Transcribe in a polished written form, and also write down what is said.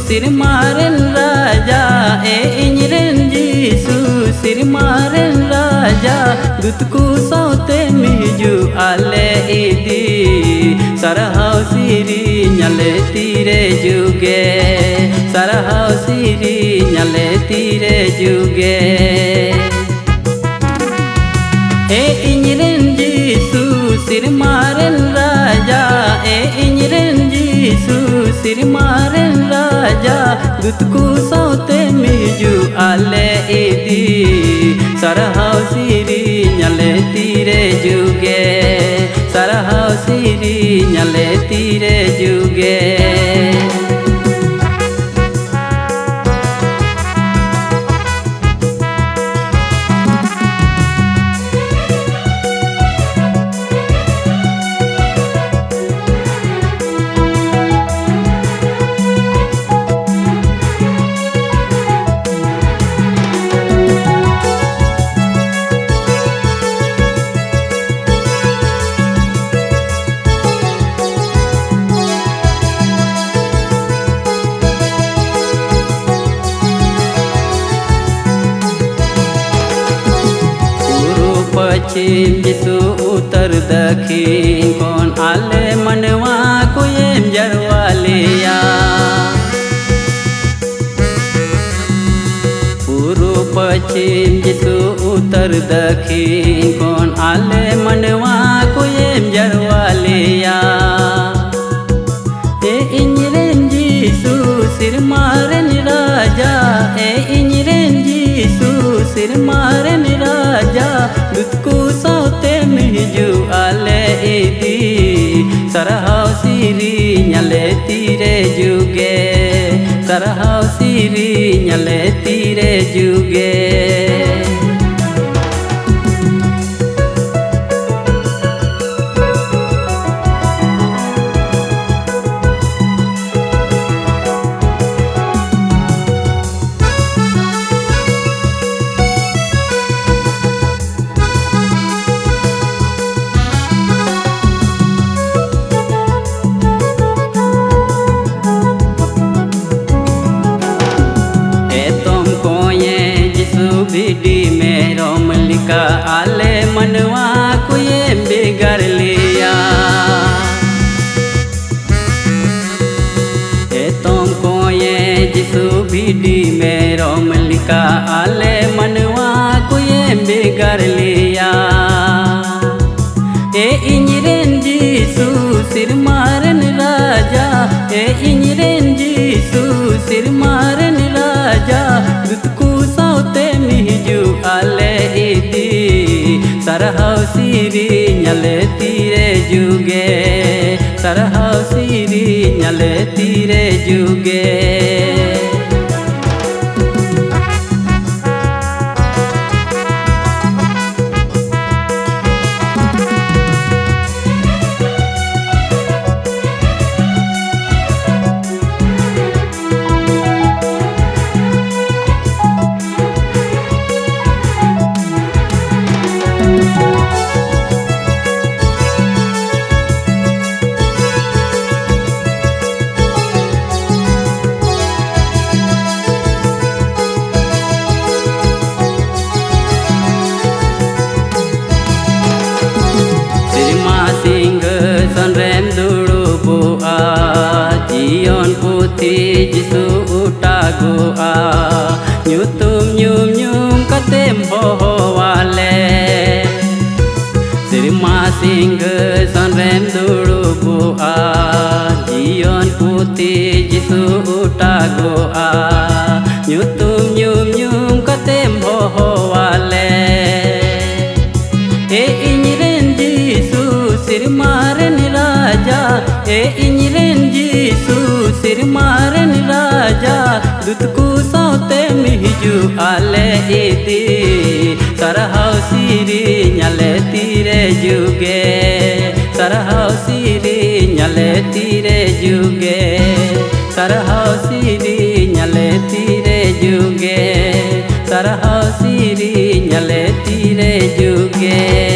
Sirmaren raja injren Jisu sirmaren raja dutku saute miju ale idi sarahau siri nyale tire juge sarahau siri nyale tire juge injren Jisu sirmaren raja injren Jisu sirmaren raja dutku saute miju ale idi sarahau siri nyale tire juge sarahau siri nyale tire juge पश्चिम जिसु उत्तर दक्षिण कौन आले मनवा को येम जरवालिया पूर्व पश्चिम जिसु उत्तर दक्षिण कौन आले मनवा को येम जरवालिया इंजरेन जिसु सिरमारन राजा इंजरेन जिसु सिरमारन राजा dutku saute miju ale idi sarahau siri nyale tire juge sarahau siri nyale tire juge भिडी में रोमलिका आले मनवा को ये बिगड़ लिया तुमको ये जिसु भिडी में रोमलिका आले मनवा को ये बिगड़ लिया इंजरेन जिसु सिरमारन राजा इंजरेन जिसु सिरमारन राजा दुतku saute miju ale idi sarahau siri nyale tire juge sarahau siri nyale tire juge Jion putih jisu utagoa nyutum nyum nyum katem boho wale sirma singh sanrem dulu boa jion putih jisu utagoa nyutum nyum nyum katem boho wale injren jisu sirmaren raja injren Jisu sirmaren raja दूत को साउते मिहिजु आले इदी सरहाव सिरी ᱧᱟᱞᱮ तीरे जुगे सरहाव सिरी ᱧᱟᱞᱮ तीरे जुगे सरहाव सिरी ᱧᱟᱞᱮ तीरे जुगे सरहाव सिरी ᱧᱟᱞᱮ तीरे जुगे।